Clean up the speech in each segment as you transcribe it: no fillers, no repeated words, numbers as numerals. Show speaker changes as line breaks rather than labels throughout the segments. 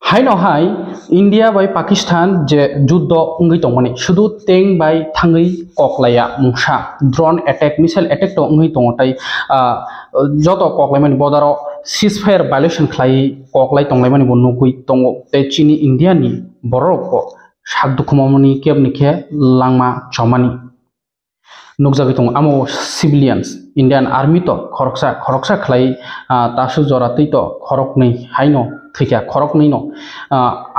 हाइनो हाय इंडिया बाय पाकिस्तान जे जुद्ध उंगै तंगमani शुधु तें बाय थांगै ककलाया मुंसा ड्रोन अटैक मिसाइल अटैक तो उंगै तंगtai जत ककलायमानि बर्डाराव सीज फायर वायलेशन खलाई ककलाय तंगलायमानि बनुगै तंगो ते चीनी इंडिया नि बरको साक दुखुमामनि केबनिखे लांमा चमानि नुकजागै तंग आमो सिविलियंस इंडियन आर्मी तो खरकसा खलाई तासु जरातै तो खरकनै हाइनो थैया खरकनै नो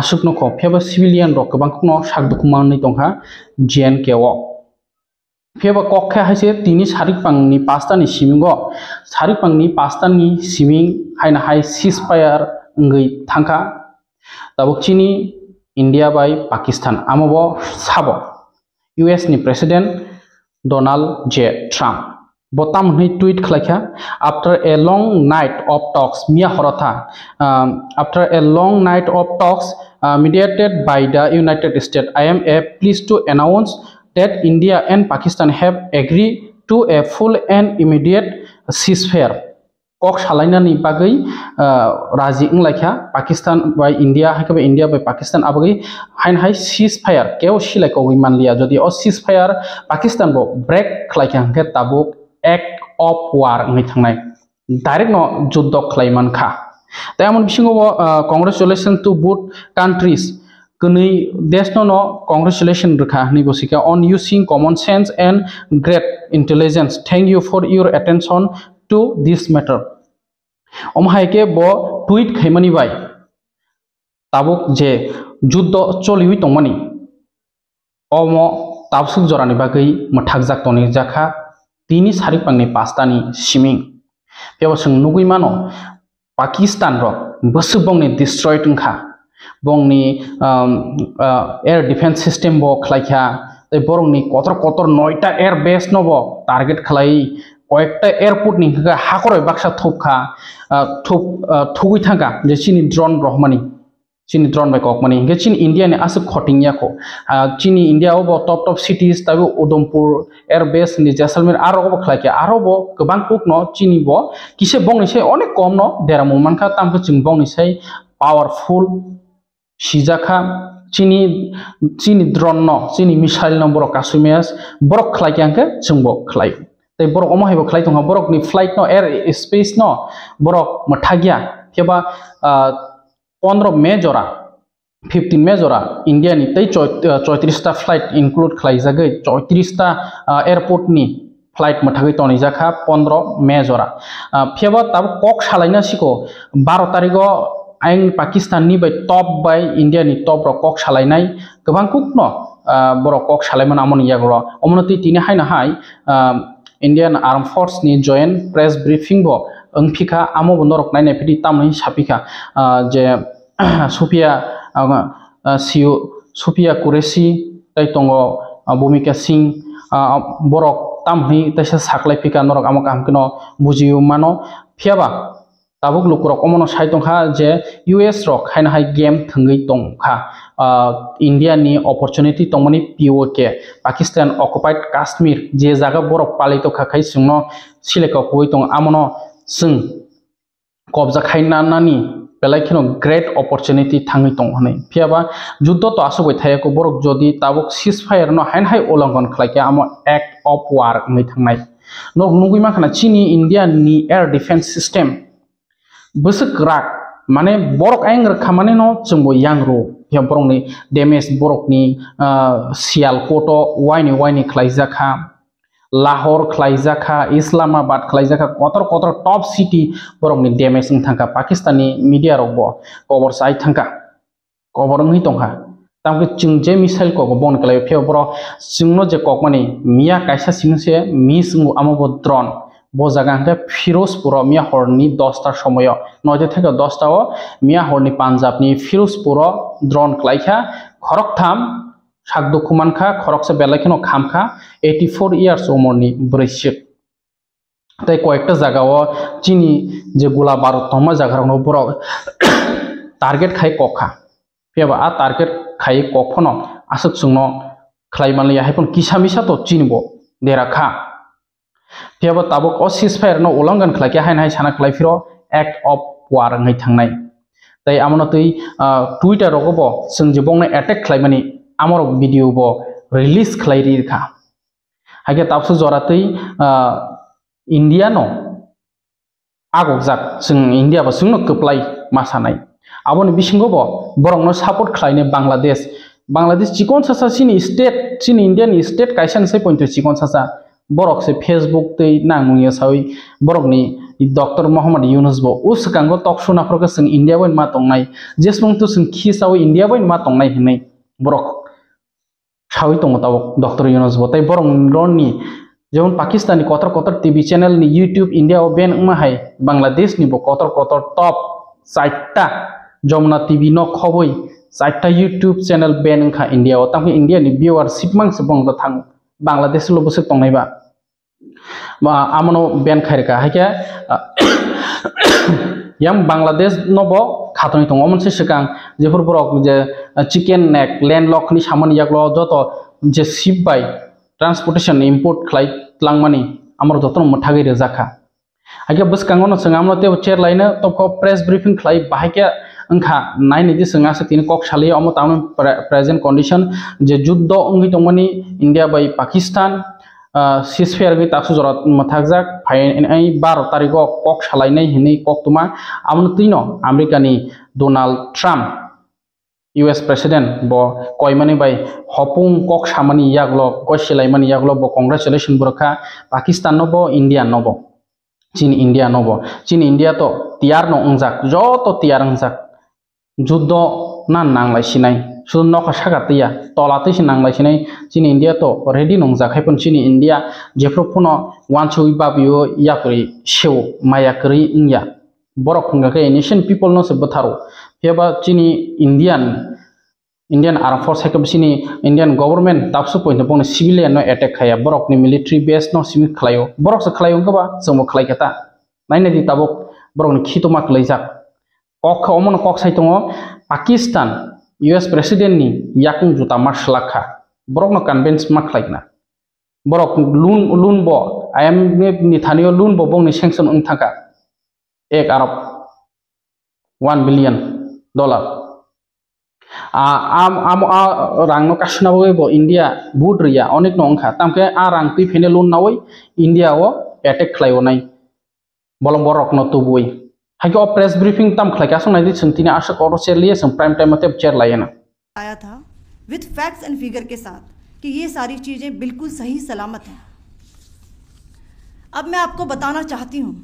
आसुकनो ख फेबा सिविलियन रो गोबांखनो साक दुखुमानै तंहा JNK ओ फेबा कक्का हाइसे तिनि सारिकपांनि पास्तानि सिमिंगो सारिकपांनि पास्तानि सिमिं हाइना हाइ सीज फायर उंगै थांखा ताबुकचिनि इंडिया बाय पाकिस्तान आमोबो साबो US नि president Donald J. Trump. Botam he tweet khalaikha after a long night of talks Mia Horotha after a long night of talks mediated by the United States, I am pleased to announce that India and Pakistan have agreed to a full and immediate ceasefire. Kok salainani bagai raji inglaikha Pakistan by India haikabe India by Pakistan abagai hain hai ceasefire keo silai ko manlia jodi o ceasefire Pakistan bo break khlaikha ke tabuk act of war ngai thangnai direct no juddho khlaiman kha taimon bisingo congratulations to both countries kunui desno no congratulations rukha ni bosika on using common sense and great intelligence. Thank you for your attention to this matter. Omhaike bo tweet khaimani bai tabuk je juddho choliwi tongmani omo tabsuk jorani bagai mathakjak toni jakha tini saripangni pastani siming pebasung nugui mano Pakistan ro bosubongni destroy tungkha bongni air defense system bo khlaikha tei borongni kotor 9ta air base no bo target khlai কয়েকটা airport নি হাকরে বাক্সা থোপখা থুগুই থাকা যে চিনি drone Rahmani চিনি drone by ককমানি গে চিনি India নি আসে খটিংয়াখো চিনি ইন্ডিয়া ও টপ সিটিজ তাবো উদমপুর এয়ারবেস नि जैसलमेर आरो बो खलाके आरो बो गोबां कुक न चिनि बो किसे बंनि से अनेक कम न देरामु मानखा तामखो जों बंनि से पावरफुल सिजाखा चिनि ड्रोन न चिनि मिसाइल न बरो कासुमेस बरो खलाके आंके जों बो खलाय तै बरक अमा हाइबो खलाय तंहा बरक नि फ्लाइट न एयर स्पेस न बरक मथागिया केबा 15 मे जरा 15 मे जरा इंडिया नि तै 34 ता फ्लाइट इंक्लूड खलाय जागै 34 ता एयरपोर्ट नि फ्लाइट मथागै तनि जाखा 15 मे जरा फेबा ताब कक सालायना सिको 12 तारिखो आइन पाकिस्तान नि बाय टप बाय इंडिया नि टप रो कक सालायनाय गोबां कुक न बरक कक सालायमान आमन यागरो अमनति तिनि हायना हाय Indian Armed Force ni joint press briefing bo engphika amo bonorok nainai pidi tamni sapika je Sophia Qureshi tai tongo Bhumika Singh borok tamni taisa saklai pika norok amo kamkino bujiu mano phiaba tabuk lukurok omono sai tongkha je US rok haina hai game thungui tongkha India ni opportunity tongmani POK Pakistan occupied Kashmir je jaga borok palito khakai sungno sileka koi tong amono sung kobja khaina nani pelaikino great opportunity thangui tong hone phiaba juddho to asogoi thayako borok jodi tabuk ceasefire no hain hai ulanghon khlaike amo act of war ngai thangnai nok nugui makhana chini India ni air defense system besek rak mane borok aing khamane no chungbo yangro ya borok ni damage borok ni Sialkot waini khlaijaka Lahore khlaijaka Islamabad khlaijaka kotor top city borok ni damage thangka Pakistani media rokbo cover sai thangka cover ngi tongha tamke chungje missile ko bon klai pheo boro chungno je kokmani mia kaisa singse mi sungu amobo drone bo jaga hangke Firozpur Mia Horni 10 tar somoyo 9 থেকে 10 টা ও Mia Horni Punjab ni Firozpur drone klaikha khoroktham sakdo khumankha khorokse belakhino khamkha 84 years umorni brishik tai koyekta jaga o chini je gola barut toma jaga no boro target khai kokha peba a target khai kokhono asuk sungno khlaimanli haipon kisamisa to chinbo derakha Piaba tabuk o ceasefire no ulangan khlake hain hai sana khlaifiro act of war ngai thangnai tai amano tui Twitter rogo bo sung je bong na attack khlaimani amaro video bo release khlairi kha hage tapsu joratui India no agokjak sung India ba sungno kuplai masanai aboni bisingo bo borokno support khlaine Bangladesh chikon sasa sini state sini Indian state kaisan sai point chikon sasa borok se Facebook tei nangmuya sawi borok ni Dr. Muhammad Yunus bo uskango talkshow na proka sung India boin ma tongnai jesmung tu sung khi sawi India boin ma tongnai hinai borok sawi tong tabok Dr. Yunus bo tai borok roni যেমন Pakistani কতর TV channel নি YouTube India ও Ben মাহাই Bangladesh নি বো কতর top 4টা Jamuna TV ন খবই 4টা YouTube channel Ben খা India ও তামকে India নি viewership মাংস বংদ থাং বাংলাদেশ লো বসে তংনাইবা আমনো বেন খাইরকা হাইকা याम बांग्लादेश नबो खातनि दङ मोनसे सिगां जेफोर बरक जे चिकेन नेक लैंडलॉक नि सामान याग्लो जत जे शिप बाय ट्रांसपोर्टेशन इंपोर्ट खलाय लांगमानि आमर जतन मथागै रजाखा आगे बसकांगो न संगामनो ते चेयर लाइनो तबको प्रेस ब्रीफिंग खलाय बाहायके अंखा नायनि दि संगासे तिन कक सालिय अमो तामन प्रेजेंट कंडीशन जे युद्ध अंगि दंमनि इंडिया बाय पाकिस्तान सीजफायर गई ताकसु जरत मथागजाक फाइ 12 तारिखो कक सालायनाय हिनै कक तुमा आमनो तिनो अमेरिकानि Donald Trump US president bo koimani bai hopung kok samani yaglo koisilai yaglo bo congratulation borokha Pakistan no bo India no bo Chin India to tiar no ongjak joto tiar ongjak juddo na nanglai sinai su nokha sagatiya tolate sin nanglai sinai Chin India to ready nongjak haipon Chin India jefro phono wanchui babio yakri seu mayakri ingya borok khunga ke Asian people no se batharo Heba Chini Indian Armed Force hakab sini Indian government tapsu point pon civilian no attack khaya borok ni military base no simi khlayo borok se khlayo ngaba jomo khlai kata naina di tabok borok ni khitoma khlaijak kok omon kok saitongo Pakistan US president ni yakung juta marslakha borok no convince ma khlaikna borok loan bo IMF ni thanio loan bo bong ni sanction ungthaka 1 arab $1 billion rang no kasna bo India bud riya onek no angkha tamke rang tui phene loan nawai India o attack khlaio nai bolong borok no tubui haike o press briefing tam khlai ka sonai di sungtini asha koro share liye sung prime time mate chair लायना
आया था with facts and figure के साथ कि ये सारी चीजें बिल्कुल सही सलामत हैं। अब मैं आपको बताना चाहती हूँ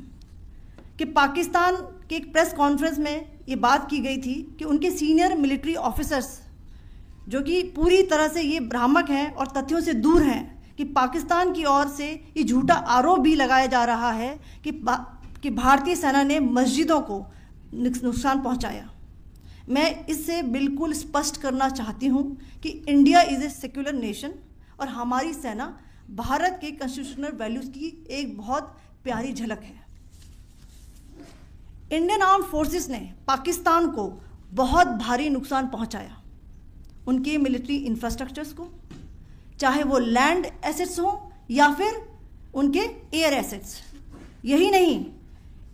कि पाकिस्तान के एक प्रेस कॉन्फ्रेंस में ये बात की गई थी कि उनके सीनियर मिलिट्री ऑफिसर्स जो कि पूरी तरह से ये भ्रामक हैं और तथ्यों से दूर हैं कि पाकिस्तान की ओर से ये झूठा आरोप भी लगाया जा रहा है कि भारतीय सेना ने मस्जिदों को नुकसान पहुंचाया। मैं इससे बिल्कुल स्पष्ट करना चाहती हूं कि India is a secular nation और हमारी सेना भारत के कॉन्स्टिट्यूशनल वैल्यूज़ की एक बहुत प्यारी झलक है। इंडियन आर्म्ड फोर्सेस ने पाकिस्तान को बहुत भारी नुकसान पहुंचाया, उनके मिलिट्री इंफ्रास्ट्रक्चर्स को, चाहे वो लैंड एसेट्स हों या फिर उनके एयर एसेट्स। यही नहीं,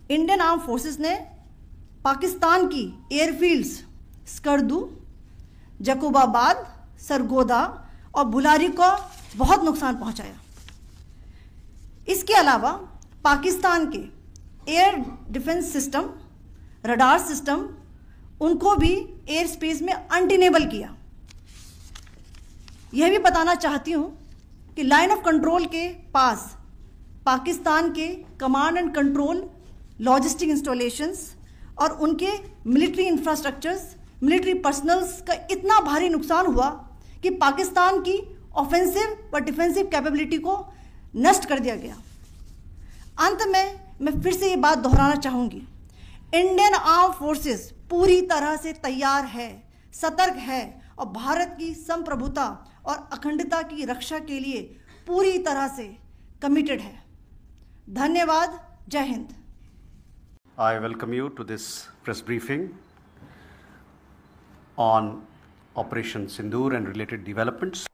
इंडियन आर्म्ड फोर्सेस ने पाकिस्तान की एयरफील्ड्स स्कर्दू, जकोबाबाद, सरगोदा और बुलारी को बहुत नुकसान पहुंचाया। इसके अलावा पाकिस्तान के air defence system, radar system, उनको भी एयर स्पेस में अनटेनेबल किया। यह भी बताना चाहती हूँ कि लाइन ऑफ कंट्रोल के पास पाकिस्तान के command and control logistic installations और उनके मिलिट्री इंफ्रास्ट्रक्चर्स, मिलिट्री पर्सनल्स का इतना भारी नुकसान हुआ कि पाकिस्तान की ऑफेंसिव व डिफेंसिव कैपेबिलिटी को नष्ट कर दिया गया। अंत में मैं फिर से ये बात दोहराना चाहूँगी, इंडियन आर्म फोर्सेस पूरी तरह से तैयार है, सतर्क है और भारत की संप्रभुता और अखंडता की रक्षा के लिए पूरी तरह से कमिटेड है। धन्यवाद। जय Hind.
I welcome you to this press briefing on Operation Sindoor and related developments.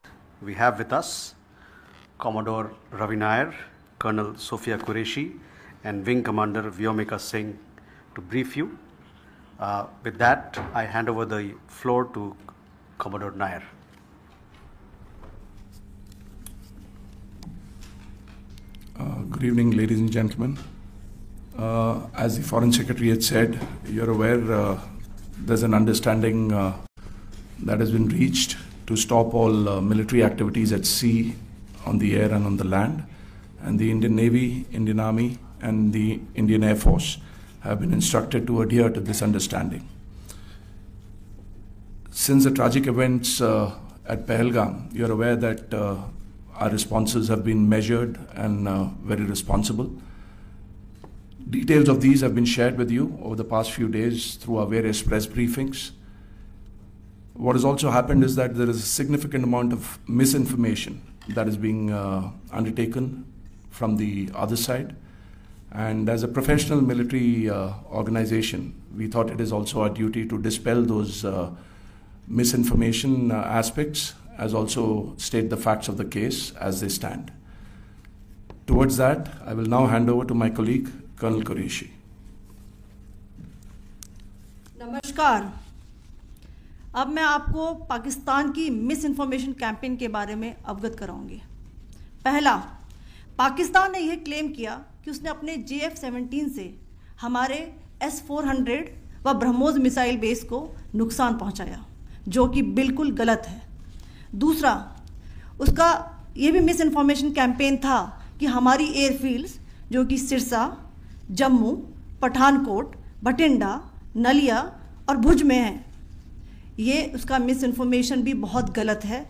We have with us Commodore Ravi Nair, Colonel Sophia Qureshi and Wing Commander Vyomika Singh to brief you With that, I hand over the floor to Commodore Nair.
Good evening, ladies and gentlemen. As the Foreign Secretary had said, you're aware there's an understanding that has been reached to stop all military activities at sea, on the air and on the land. And the Indian Navy, Indian Army and the Indian Air Force have been instructed to adhere to this understanding. Since the tragic events at Pahalgam, you're aware that our responses have been measured and very responsible. Details of these have been shared with you over the past few days through our various press briefings. What has also happened is that there is a significant amount of misinformation that is being undertaken from the other side. And as a professional military organization, we thought it is also our duty to dispel those misinformation aspects, as also state the facts of the case as they stand. Towards that, I will now hand over to my colleague, Colonel Qureshi.
नमस्कार। अब मैं आपको पाकिस्तान की miss information campaign के बारे में अवगत कराऊंगी। पहला, पाकिस्तान ने यह क्लेम किया कि उसने अपने JF-17 से हमारे S-400 व ब्रह्मोस मिसाइल बेस को नुकसान पहुंचाया, जो कि बिल्कुल गलत है। दूसरा, उसका यह भी मिस इन्फॉर्मेशन कैंपेन था कि हमारी एयरफील्ड्स जो कि सिरसा, जम्मू, पठानकोट, बठिंडा, नलिया और भुज में हैं, ये उसका मिस इन्फॉर्मेशन भी बहुत गलत है।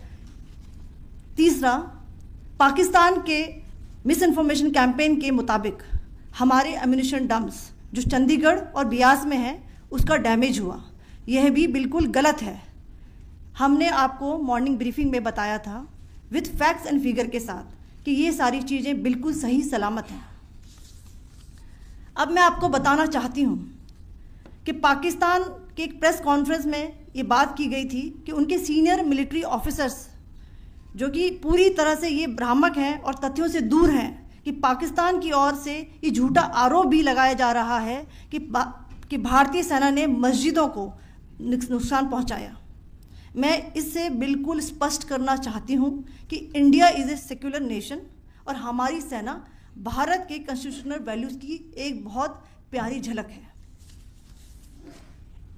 तीसरा, पाकिस्तान के मिस इन्फॉर्मेशन कैंपेन के मुताबिक हमारे एम्यूनिशन डम्प्स जो चंडीगढ़ और बियास में हैं उसका डैमेज हुआ, यह भी बिल्कुल गलत है। हमने आपको मॉर्निंग ब्रीफिंग में बताया था विद फैक्ट्स एंड फिगर के साथ कि ये सारी चीज़ें बिल्कुल सही सलामत हैं। अब मैं आपको बताना चाहती हूँ कि पाकिस्तान के एक प्रेस कॉन्फ्रेंस में ये बात की गई थी कि उनके सीनियर मिलिट्री ऑफिसर्स जो कि पूरी तरह से ये भ्रामक हैं और तथ्यों से दूर हैं कि पाकिस्तान की ओर से ये झूठा आरोप भी लगाया जा रहा है कि भारतीय सेना ने मस्जिदों को नुकसान पहुंचाया। मैं इससे बिल्कुल स्पष्ट करना चाहती हूं कि India is a secular nation और हमारी सेना भारत के कॉन्स्टिट्यूशनल वैल्यूज़ की एक बहुत प्यारी झलक है।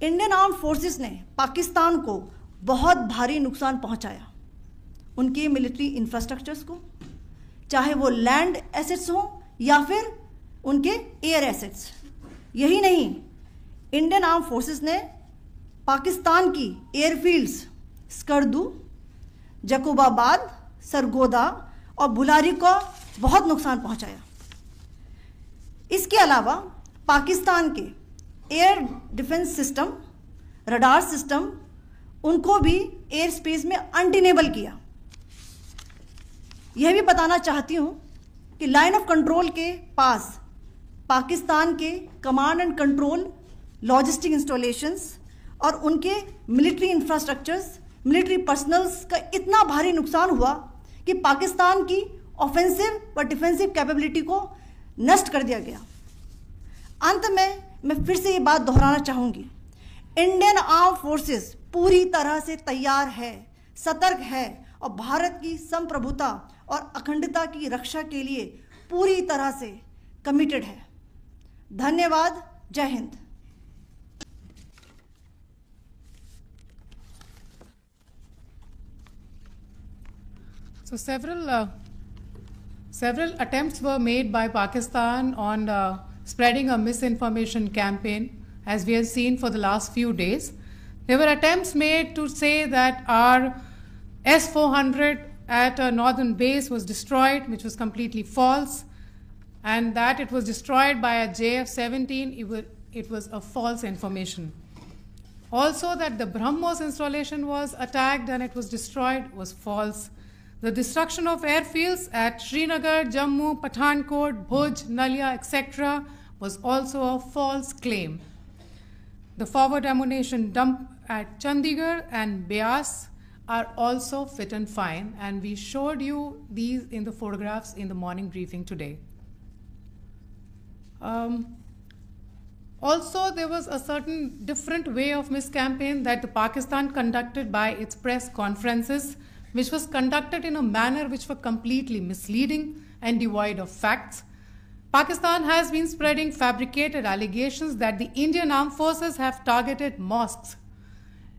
इंडियन आर्म्ड फोर्सेस ने पाकिस्तान को बहुत भारी नुकसान पहुंचाया, उनके मिलिट्री इंफ्रास्ट्रक्चर्स को, चाहे वो लैंड एसेट्स हों या फिर उनके एयर एसेट्स। यही नहीं, इंडियन आर्म्ड फोर्सेस ने पाकिस्तान की एयरफील्ड्स स्कर्दू, जकोबाबाद, सरगोदा और बुलारी को बहुत नुकसान पहुंचाया। इसके अलावा पाकिस्तान के air defence system, radar system, उनको भी एयर स्पेस में अनटेनेबल किया। यह भी बताना चाहती हूं कि लाइन ऑफ कंट्रोल के पास पाकिस्तान के command and control logistic installations और उनके मिलिट्री इंफ्रास्ट्रक्चर्स, मिलिट्री पर्सनल्स का इतना भारी नुकसान हुआ कि पाकिस्तान की ऑफेंसिव व डिफेंसिव कैपेबिलिटी को नष्ट कर दिया गया। अंत में मैं फिर से ये बात दोहराना चाहूँगी, इंडियन आर्म फोर्सेस पूरी तरह से तैयार है, सतर्क है और भारत की संप्रभुता और अखंडता की रक्षा के लिए पूरी तरह से कमिटेड है। धन्यवाद। जय Hind.
So several attempts were made by Pakistan on spreading a misinformation campaign, as we have seen for the last few days. There were attempts made to say that our S-400 at a northern base was destroyed, which was completely false, and that it was destroyed by a JF-17, it was a false information. Also that the BrahMos installation was attacked and it was destroyed was false. The destruction of airfields at Srinagar, Jammu, Pathankot, Bhuj, Nalia, etc. was also a false claim. The forward ammunition dump at Chandigarh and Beas are also fit and fine, and we showed you these in the photographs in the morning briefing today. Also, there was a certain different way of miscampaign that the Pakistan conducted by its press conferences, which was conducted in a manner which were completely misleading and devoid of facts. Pakistan has been spreading fabricated allegations that the Indian Armed Forces have targeted mosques.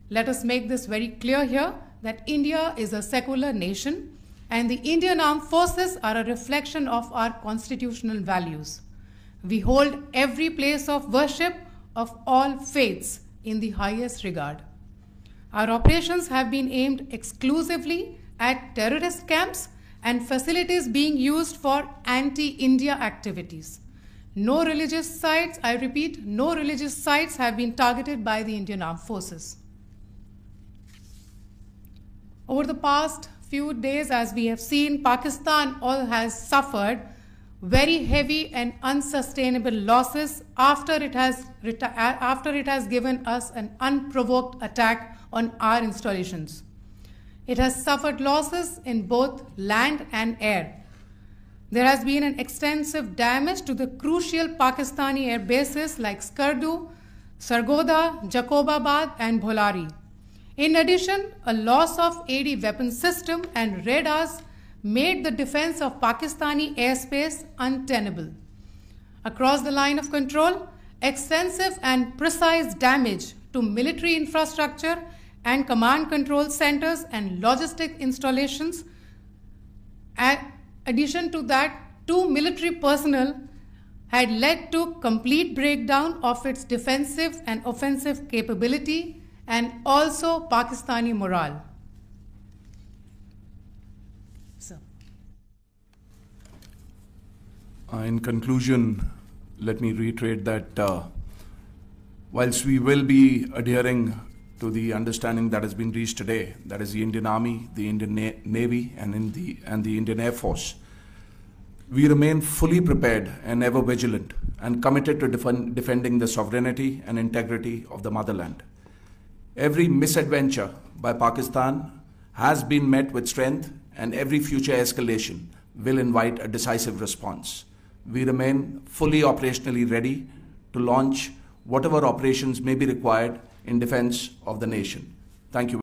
Let us make this very clear here that India is a secular nation and the Indian Armed Forces are a reflection of our constitutional values. We hold every place of worship of all faiths in the highest regard. Our operations have been aimed exclusively at terrorist camps and facilities being used for anti-India activities. No religious sites, I repeat, no religious sites have been targeted by the Indian Armed Forces. Over the past few days, as we have seen, Pakistan has suffered very heavy and unsustainable losses after it has given us an unprovoked attack on our installations. It has suffered losses in both land and air. There has been an extensive damage to the crucial Pakistani air bases like Skardu, Sargodha, Jacobabad and Bholari. In addition, a loss of AD weapon system and radars made the defense of Pakistani airspace untenable. Across the line of control, extensive and precise damage to military infrastructure and command control centers and logistic installations. In addition to that, 2 military personnel had led to complete breakdown of its defensive and offensive capability and also Pakistani morale.
In conclusion, let me reiterate that whilst we will be adhering to the understanding that has been reached today, that is the Indian Army, the Indian Navy, and the Indian Air Force, we remain fully prepared and ever vigilant and committed to defending the sovereignty and integrity of the motherland. Every misadventure by Pakistan has been met with strength, and every future escalation will invite a decisive response. We remain fully operationally ready to launch whatever operations may be required in defense of the nation. Thank you.